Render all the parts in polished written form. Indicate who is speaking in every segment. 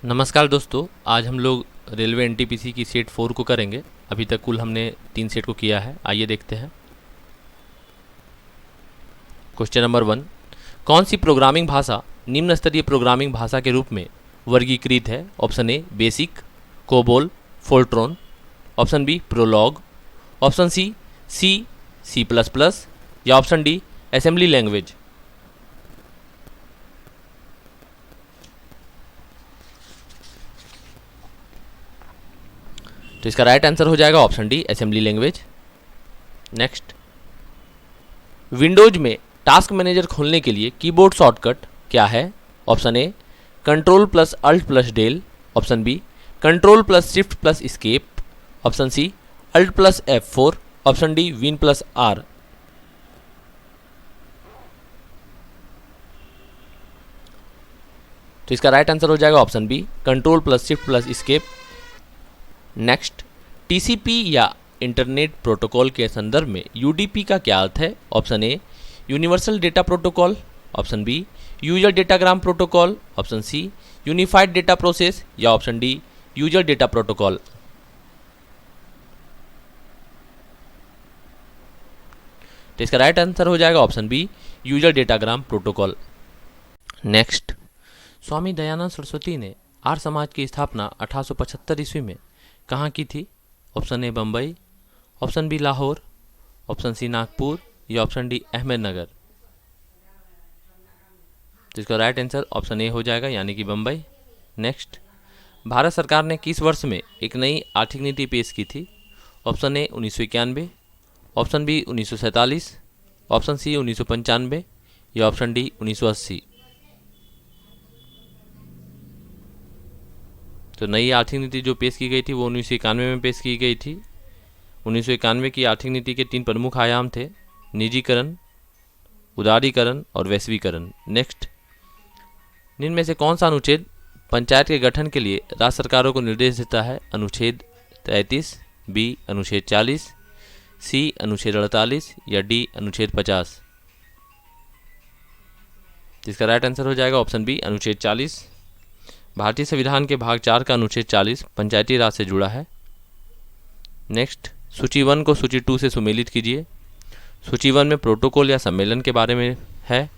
Speaker 1: नमस्कार दोस्तों, आज हम लोग रेलवे एनटीपीसी की सेट 4 को करेंगे। अभी तक कुल हमने 3 सेट को किया है। आइए देखते हैं। क्वेश्चन नंबर 1, कौन सी प्रोग्रामिंग भाषा निम्न स्तरीय प्रोग्रामिंग भाषा के रूप में वर्गीकृत है? Option A basic, COBOL, Fortran, option B Prolog, option C C plus plus या ऑप्शन डी असेंबली लैंग्वेज। तो इसका राइट आंसर हो जाएगा option D assembly language. Next, Windows में टास्क मैनेजर खोलने के लिए कीबोर्ड शॉर्टकट क्या है? Option A control plus alt plus del, option B control plus shift plus escape, option C alt plus F4, option D win plus R. तो इसका right answer हो जाएगा option B control plus shift plus escape. Next, TCP या internet protocol के संदर्भ में UDP का क्या अर्थ है? Option A universal data protocol, option B user datagram protocol, option C unified data process या option D user data protocol. तो इसका राइट आंसर हो जाएगा option B user datagram protocol. Next, Swami Dayanand Saraswati ने आर्य समाज की स्थापना 1875 ईस्वी में कहाँ की थी? Option A Bombay, option B Lahore, option C Nagpur या ऑप्शन डी अहमदनगर। तो इसका राइट आंसर ऑप्शन ए हो जाएगा, यानी कि बम्बई। नेक्स्ट, भारत सरकार ने किस वर्ष में एक नई आर्थिक नीति पेश की थी? Option A 1991, option B 1947, option C 1995 या ऑप्शन डी 1980। तो नई आर्थिक नीति जो पेश की गई थी वो 1991 में पेश की गई थी। 1991 की आर्थिक नीति के 3 प्रमुख आयाम थे: निजीकरण, उदारीकरण और वैश्वीकरण। नेक्स्ट, निम्न में से कौन सा अनुच्छेद पंचायत के गठन के लिए राज्य सरकारों को निर्देश देता है? अनुच्छेद 33, बी अनुच्छेद 40, सी अनुच्छेद 48 या डी अनुच्छेद 50। जिसका राइट आंसर हो जाएगा ऑप्शन बी अनुच्छेद 40। भारतीय संविधान के भाग 4 का अनुच्छेद 40 पंचायती राज से जुड़ा है। नेक्स्ट, सूची 1 को सूची 2 से सुमेलित कीजिए। सूची 1 में प्रोटोकॉल या सम्मेलन के बारे में है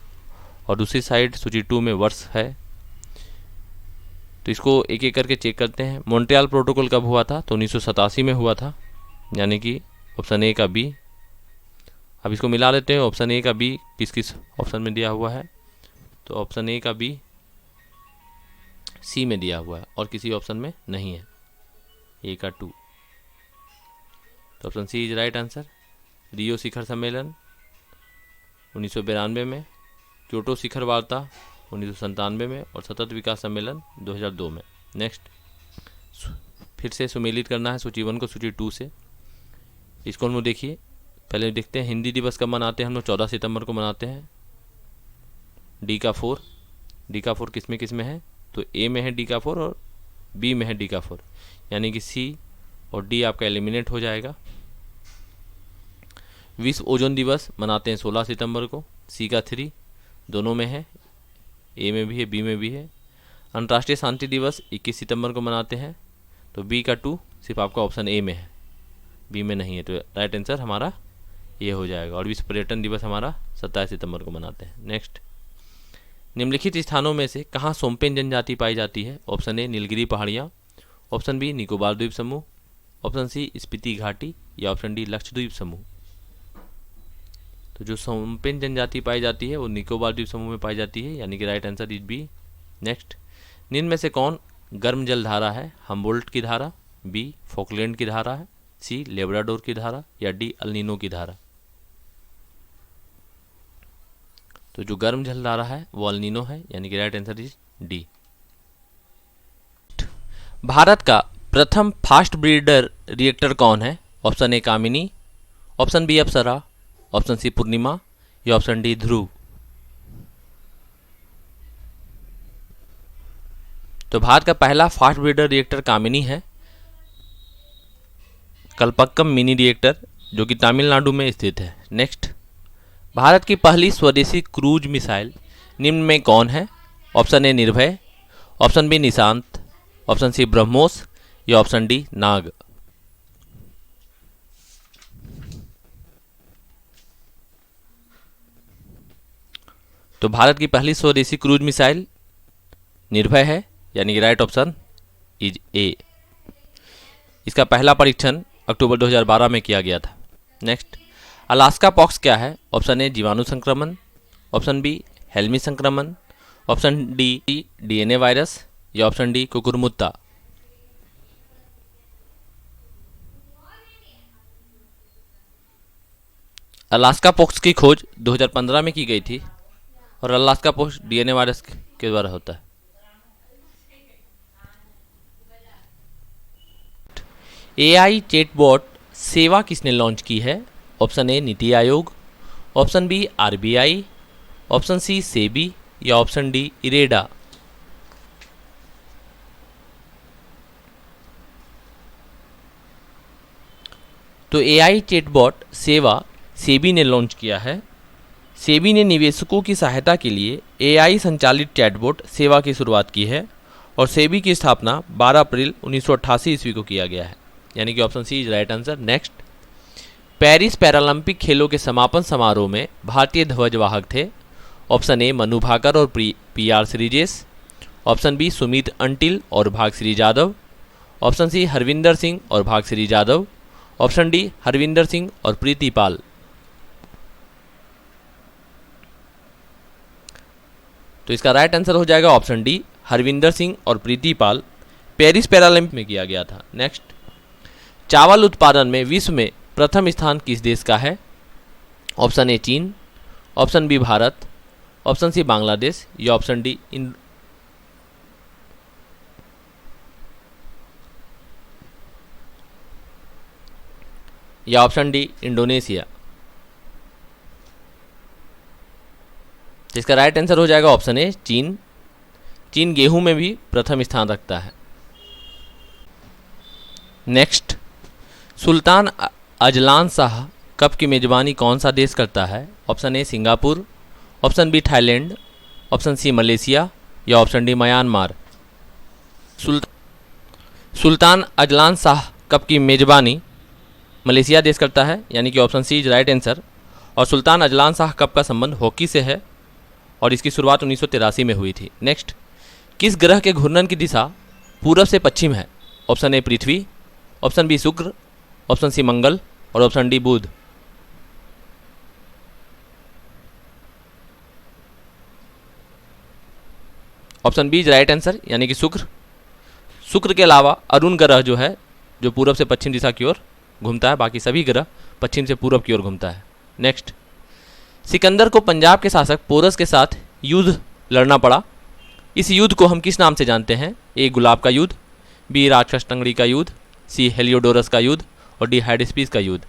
Speaker 1: और दूसरी साइड सूची 2 में वर्ष है। तो इसको एक एक करके चेक करते हैं। मॉन्ट्रियल प्रोटोकॉल कब हुआ था? तो 1987 में हुआ था, यानी कि ऑप्शन ए का बी। अब इसको मिला लेते हैं। ऑप्शन ए का बी किस किस ऑप्शन में दिया हुआ है? तो ऑप्शन ए का बी सी में दिया हुआ है और किसी ऑप्शन में नहीं है, ए का 2। तो option C is right answer. Rio शिखर सम्मेलन 1992 में, क्योटो शिखर वार्ता 1997 में और सतत विकास सम्मेलन 2002 में। नेक्स्ट, फिर से सुमेलित करना है सूची 1 को सूची 2 से। इसको हम लोग देखिए, पहले देखते हैं हिंदी दिवस कब मनाते हैं हम लोग। 14 सितंबर को मनाते हैं। डी का 4, डी का 4 किस में है? तो ए में है डी का 4 और बी में है डी का 4, यानी कि सी और डी आपका एलिमिनेट हो जाएगा। विश्व ओजोन दिवस मनाते हैं 16 सितंबर को। सी का 3 दोनों में है, ए में भी है बी में भी है। अंतर्राष्ट्रीय शांति दिवस 21 सितंबर को मनाते हैं। तो बी का 2 सिर्फ आपका ऑप्शन ए में है, बी में नहीं है। तो राइट आंसर हमारा ये हो जाएगा। और विश्व पर्यटन दिवस हमारा 27 सितंबर को मनाते हैं। नेक्स्ट, निम्नलिखित स्थानों में से कहाँ सोम्पेन जनजाति पाई जाती है? ऑप्शन ए नीलगिरी पहाड़ियाँ, ऑप्शन बी निकोबार द्वीप समूह, ऑप्शन सी स्पीति घाटी या ऑप्शन डी लक्षद्वीप समूह। तो जो सोम्पेन जनजाति पाई जाती है वो निकोबार द्वीप समूह में पाई जाती है, यानी कि right answer is B. Next, निम्न में से कौन गर्म जल धारा है? हम्बोल्ट की धारा, बी फॉकलैंड की धारा है, सी लेब्राडोर की धारा या डी अल नीनो की धारा। तो जो गर्म जल धारा है वो अल नीनो है, यानी कि right answer is D. Bharat का प्रथम फास्ट ब्रीडर रिएक्टर कौन है? Option A Kamini, option B Apsara, option C Purnima या ऑप्शन डी ध्रुव। तो भारत का पहला फास्ट ब्रीडर रिएक्टर कामिनी है, कल्पक्कम मिनी रिएक्टर, जो कि तमिलनाडु में स्थित है। नेक्स्ट, भारत की पहली स्वदेशी क्रूज मिसाइल निम्न में कौन है? Option A Nirbhay, option B Nishant, option C BrahMos या ऑप्शन डी नाग। तो भारत की पहली स्वदेशी क्रूज मिसाइल निर्भय है, यानी कि राइट ऑप्शन इज ए। इसका पहला परीक्षण अक्टूबर 2012 में किया गया था। नेक्स्ट, अलास्का पॉक्स क्या है? ऑप्शन ए जीवाणु संक्रमण, ऑप्शन बी हेल्मी संक्रमण, ऑप्शन डी डीएनए वायरस या ऑप्शन डी कुकुरमुत्ता। अलास्का पॉक्स की खोज 2015 में की गई थी और अलास्का पॉक्स डीएनए वायरस के द्वारा होता है। एआई चैटबॉट सेवा किसने लॉन्च की है? Option A NITI Aayog, option B RBI, option C SEBI या ऑप्शन डी इरेडा। तो एआई चैटबॉट सेवा सेबी ने लॉन्च किया है। सेबी ने निवेशकों की सहायता के लिए एआई संचालित चैटबॉट सेवा की शुरुआत की है और सेबी की स्थापना 12 अप्रैल 1988 ईस्वी को किया गया है, यानी कि option C is right answer. Next, Paris Paralympic खेलों के समापन समारोह में भारतीय ध्वजवाहक थे। ऑप्शन ए मनु भाकर और P R Sreejesh, option B Sumit Antil और भागश्री जाधव, ऑप्शन सी हरविंदर सिंह और भागश्री जाधव, ऑप्शन डी हरविंदर सिंह और प्रीति पाल। तो इसका राइट आंसर हो जाएगा ऑप्शन डी हरविंदर सिंह और प्रीति पाल। पेरिस पैरालंपिक में किया गया था। नेक्स्ट, चावल उत्पादन में विश्व में प्रथम स्थान किस देश का है? ऑप्शन ए चीन, option B Bharat, option C Bangladesh या ऑप्शन डी इंडोनेशिया। इसका राइट आंसर हो जाएगा ऑप्शन ए चीन। चीन गेहूं में भी प्रथम स्थान रखता है। Next, Sultan Azlan Shah cup की मेजबानी कौन सा देश करता है? Option A Singapore, option B Thailand, option C Malaysia या option D Myanmar. Sultan Azlan Shah cup की मेजबानी मलेशिया देश करता है, यानी कि option C is right answer. और सुल्तान अजलान शाह कप का संबंध हॉकी से है और इसकी शुरुआत 1983 में हुई थी। नेक्स्ट, किस ग्रह के घूर्णन की दिशा पूरब से पश्चिम है? ऑप्शन ए पृथ्वी, ऑप्शन बी शुक्र, ऑप्शन सी मंगल और ऑप्शन डी बुध। Option B is right answer, यानी कि शुक्र। शुक्र के अलावा अरुण ग्रह जो है, जो पूरब से पश्चिम दिशा की ओर घूमता है, बाकी सभी ग्रह पश्चिम से पूरब की ओर घूमता है। नेक्स्ट, सिकंदर को पंजाब के शासक पोरस के साथ युद्ध लड़ना पड़ा। इस युद्ध को हम किस नाम से जानते हैं? ए गुलाब का युद्ध, बी राक्षस टंगड़ी का युद्ध, सी हेलियोडोरस का युद्ध और डी हाइडेस्पीस का युद्ध।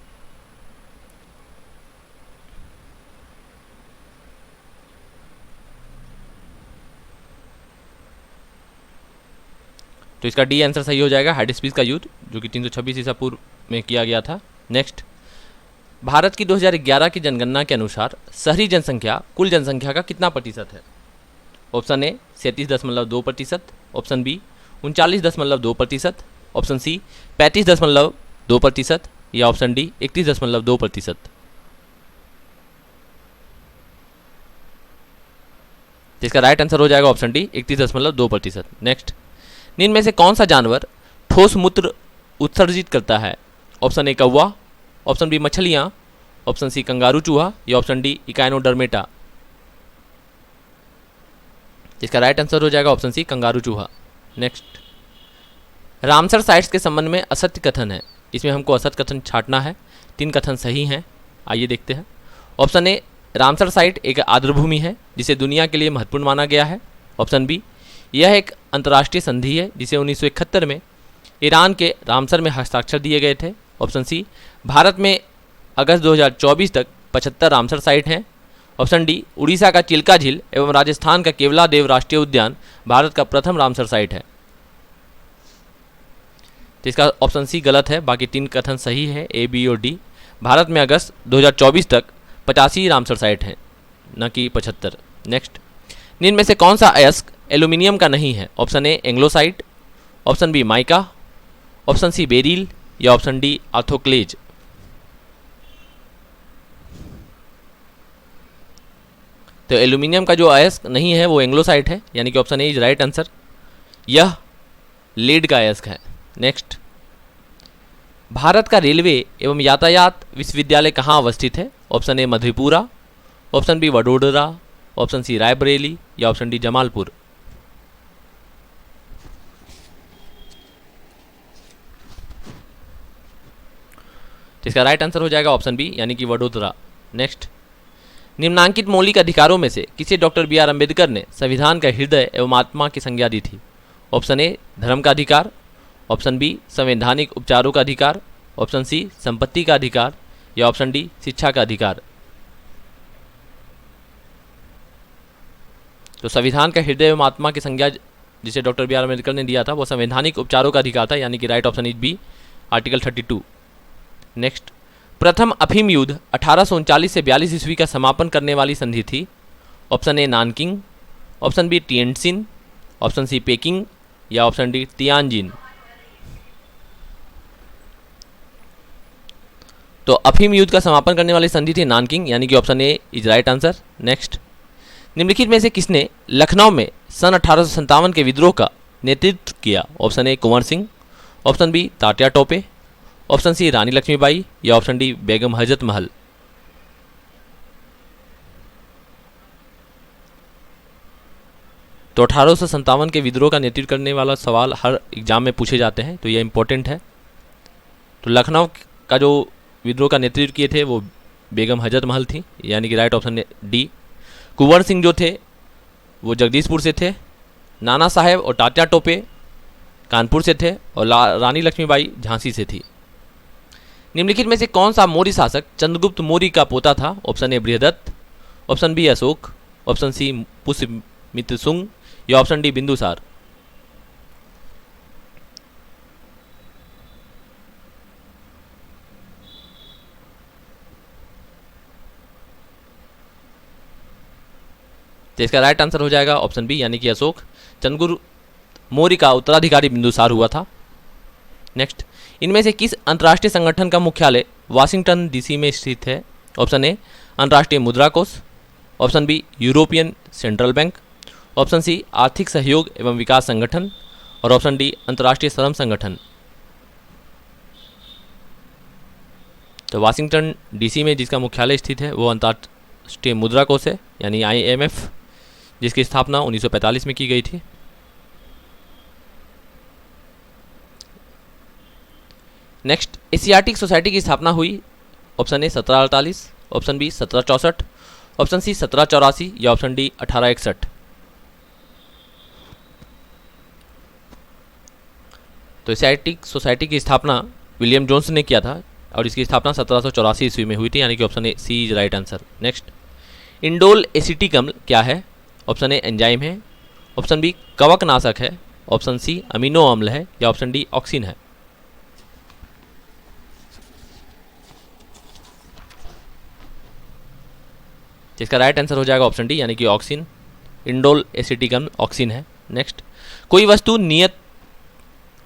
Speaker 1: तो इसका डी आंसर सही हो जाएगा, हाइडेस्पीस का युद्ध, जो कि 326 ईसा पूर्व में किया गया था। नेक्स्ट, भारत की 2011 की जनगणना के अनुसार शहरी जनसंख्या कुल जनसंख्या का कितना प्रतिशत है? Option A 37.2%, option B 39.2%, option C 35.2% या ऑप्शन डी 31.2%। जिसका राइट आंसर हो जाएगा ऑप्शन डी 31.2%। नेक्स्ट, निम्न में से कौन सा जानवर ठोस मूत्र उत्सर्जित करता है? ऑप्शन ए कौवा, ऑप्शन बी मछलियाँ, ऑप्शन सी कंगारू चूहा या ऑप्शन डी इकाइनोडर्मेटा। जिसका राइट आंसर हो जाएगा ऑप्शन सी कंगारू चूहा। नेक्स्ट, रामसर साइट्स के संबंध में असत्य कथन है, इसमें हमको असत्य कथन छांटना है। 3 कथन सही हैं, आइए देखते हैं। ऑप्शन ए, रामसर साइट एक आर्द्रभूमि है जिसे दुनिया के लिए महत्वपूर्ण माना गया है। ऑप्शन बी, यह एक अंतर्राष्ट्रीय संधि है जिसे 1971 में ईरान के रामसर में हस्ताक्षर दिए गए थे। ऑप्शन सी, भारत में अगस्त 2024 तक 75 रामसर साइट हैं। ऑप्शन डी, उड़ीसा का चिल्का झील एवं राजस्थान का केवलादेव राष्ट्रीय उद्यान भारत का प्रथम रामसर साइट है। तो इसका ऑप्शन सी गलत है, बाकी 3 कथन सही है, ए, बी और डी। भारत में अगस्त 2024 तक 85 रामसर साइट हैं, न कि 75। नेक्स्ट, निम्न में से कौन सा अयस्क एल्यूमिनियम का नहीं है? Option A anglesite, option B mica, option C beryl या ऑप्शन डी आर्थोक्लेज। तो एल्यूमिनियम का जो अयस्क नहीं है वो एंग्लोसाइट है, यानी कि option A is right answer. यह लीड का अयस्क है। नेक्स्ट, भारत का रेलवे एवं यातायात विश्वविद्यालय कहाँ अवस्थित है? Option A Madhepura, option B Vadodara, option C Raebareli या ऑप्शन डी जमालपुर। तो इसका राइट आंसर हो जाएगा ऑप्शन बी यानी कि वडोदरा। नेक्स्ट, निम्नांकित मौलिक अधिकारों में से किसे डॉक्टर बी आर अम्बेडकर ने संविधान का हृदय एवं आत्मा की संज्ञा दी थी? ऑप्शन ए धर्म का अधिकार, ऑप्शन बी संवैधानिक उपचारों का अधिकार, ऑप्शन सी संपत्ति का अधिकार या ऑप्शन डी शिक्षा का अधिकार। तो संविधान का हृदय एवं आत्मा की संज्ञा जिसे डॉक्टर बी आर अम्बेडकर ने दिया था वो संवैधानिक उपचारों का अधिकार था, यानी कि right option is B article 32। Next, प्रथम अफीम युद्ध 1839 से 42 ईस्वी का समापन करने वाली संधि थी? Option A Nanking, option B Tientsin, option C Peking या ऑप्शन डी तियानजिन। तो अफीम युद्ध का समापन करने वाली संधि थी नानकिंग, यानी कि option A is right answer. Next, निम्नलिखित में से किसने लखनऊ में सन 1857 के विद्रोह का नेतृत्व किया? Option A Kunwar Singh, option B Tatya Tope, option C Rani Laxmibai या ऑप्शन डी बेगम हजरत महल। तो 1857 के विद्रोह का नेतृत्व करने वाला सवाल हर एग्जाम में पूछे जाते हैं, तो ये इंपॉर्टेंट है। तो लखनऊ का जो विद्रोह का नेतृत्व किए थे वो बेगम हजरत महल थी, यानी कि right option D. Kunwar Singh जो थे वो जगदीशपुर से थे, नाना साहेब और तात्या टोपे कानपुर से थे और रानी लक्ष्मीबाई झांसी से थी। निम्नलिखित में से कौन सा मौर्य शासक चंद्रगुप्त मौर्य का पोता था? Option A Brihadatta, option B Ashok, option C Pushyamitra Shunga या ऑप्शन डी बिंदुसार। तो इसका राइट आंसर हो जाएगा ऑप्शन बी यानी कि अशोक। चंद्रगुप्त मौर्य का उत्तराधिकारी बिंदुसार हुआ था। नेक्स्ट, इनमें से किस अंतर्राष्ट्रीय संगठन का मुख्यालय वाशिंगटन डीसी में स्थित है? ऑप्शन ए अंतर्राष्ट्रीय मुद्रा कोष, option B European central bank, option C आर्थिक सहयोग एवं विकास संगठन और ऑप्शन डी अंतर्राष्ट्रीय श्रम संगठन। तो वाशिंगटन डीसी में जिसका मुख्यालय स्थित है वो अंतर्राष्ट्रीय मुद्रा कोष है, यानी IMF, जिसकी स्थापना 1945 में की गई थी। नेक्स्ट, एशियाटिक सोसाइटी की स्थापना हुई? Option A 1748, option B 1764, option C 1784 या ऑप्शन डी 1861। तो एशियाटिक सोसाइटी की स्थापना विलियम जोन्स ने किया था और इसकी स्थापना 1784 ईस्वी में हुई थी, यानी कि option A C is right answer. Next, indole acetic अम्ल क्या है? ऑप्शन ए एंजाइम है, ऑप्शन बी कवकनाशक है, ऑप्शन सी अमीनो अम्ल है या ऑप्शन डी ऑक्सिन है। इसका राइट आंसर हो जाएगा ऑप्शन डी यानी कि ऑक्सिन। इंडोल एसिटिक अम्ल ऑक्सिन है। नेक्स्ट, कोई वस्तु नियत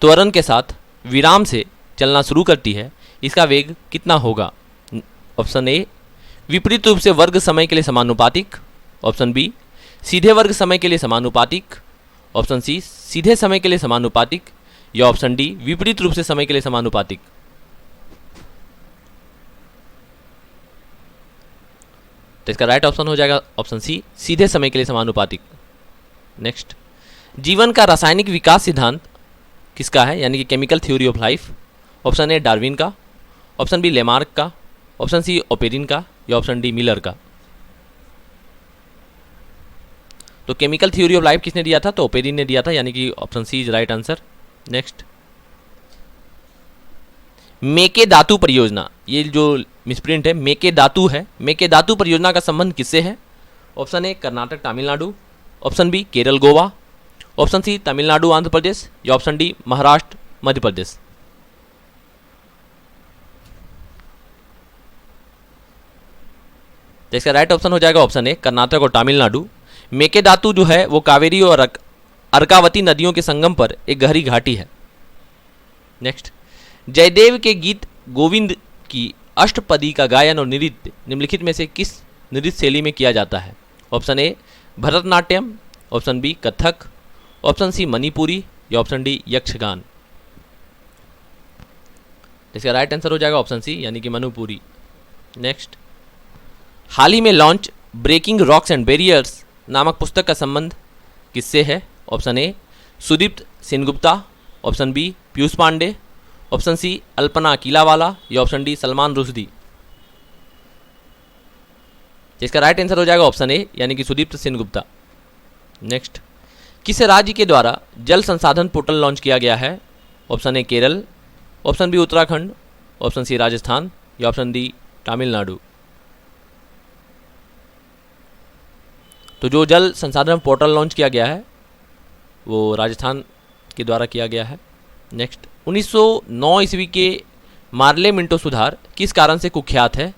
Speaker 1: त्वरण के साथ विराम से चलना शुरू करती है, इसका वेग कितना होगा? ऑप्शन ए विपरीत रूप से वर्ग समय के लिए समानुपातिक, ऑप्शन बी सीधे वर्ग समय के लिए समानुपातिक, ऑप्शन सी सीधे समय के लिए समानुपातिक या ऑप्शन डी विपरीत रूप से समय के लिए समानुपातिक। तो इसका राइट ऑप्शन हो जाएगा ऑप्शन सी सीधे समय के लिए समानुपातिक। नेक्स्ट, जीवन का रासायनिक विकास सिद्धांत किसका है, यानी कि chemical theory of life? Option A Darwin का, ऑप्शन बी लेमार्क का, ऑप्शन सी ओपेरिन का या ऑप्शन डी मिलर का। तो केमिकल थ्योरी ऑफ लाइफ किसने दिया था? तो ओपेरिन ने दिया था, यानी कि option C is right answer. Next, Mekedatu परियोजना, ये जो मिसप्रिंट है मेके धातु है, मेके धातु परियोजना का संबंध किससे है? Option A Karnataka Tamil Nadu, option B Kerala Goa, option C Tamil Nadu Andhra Pradesh या ऑप्शन डी महाराष्ट्र मध्य प्रदेश। तो इसका राइट ऑप्शन हो जाएगा ऑप्शन ए कर्नाटक और तमिलनाडु। मेके धातु जो है वो कावेरी और अर्कावती नदियों के संगम पर एक गहरी घाटी है। नेक्स्ट, जयदेव के गीत गोविंद की अष्टपदी का गायन और नृत्य निम्नलिखित में से किस नृत्य शैली में किया जाता है? Option A Bharatanatyam, option B Kathak, option C Manipuri या ऑप्शन डी यक्षगान। इसका राइट आंसर हो जाएगा ऑप्शन सी यानी कि मणिपुरी। नेक्स्ट, हाल ही में launch breaking rocks and barriers नामक पुस्तक का संबंध किससे है? Option A Sudipta Sengupta, option B Piyush Pandey, option C Alpana Akilawala या ऑप्शन डी सलमान रुश्दी। इसका राइट आंसर हो जाएगा ऑप्शन ए यानी कि सुदीप्त सेनगुप्ता। नेक्स्ट, किस राज्य के द्वारा जल संसाधन पोर्टल लॉन्च किया गया है? Option A Kerala, option B Uttarakhand, option C Rajasthan या ऑप्शन डी तमिलनाडु। तो जो जल संसाधन पोर्टल लॉन्च किया गया है वो राजस्थान के द्वारा किया गया है। नेक्स्ट, 1909 ईस्वी के मार्ले मिंटो सुधार किस कारण से कुख्यात है?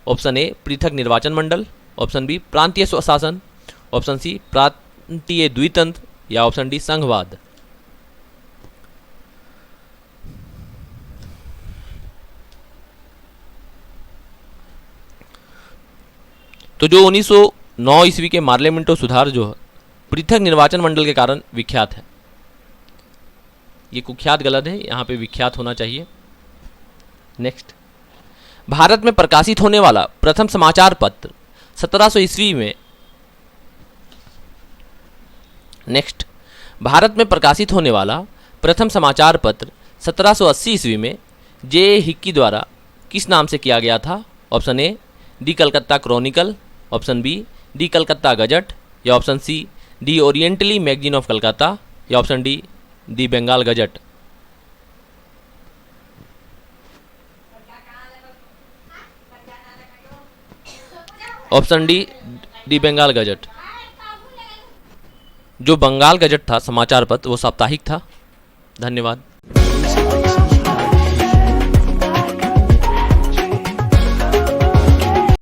Speaker 1: ऑप्शन ए पृथक निर्वाचन मंडल, ऑप्शन बी प्रांतीय स्वशासन, ऑप्शन सी प्रांतीय द्वितंत्र या ऑप्शन डी संघवाद। तो जो 1909 ईस्वी के मार्ले मिंटो सुधार जो है पृथक निर्वाचन मंडल के कारण विख्यात है। ये कुख्यात गलत है, यहाँ पे विख्यात होना चाहिए। नेक्स्ट, भारत में प्रकाशित होने वाला प्रथम समाचार पत्र 1700 ईस्वी में। नेक्स्ट, भारत में प्रकाशित होने वाला प्रथम समाचार पत्र 1780 ईस्वी में जे हिक्की द्वारा किस नाम से किया गया था? Option A the Calcutta chronicle, option B the Calcutta gazette या option C the oriental magazine of Calcutta या option D the Bengal gazette. Option D the Bengal gazette. जो बंगाल गजट था समाचार पत्र वो साप्ताहिक था। धन्यवाद।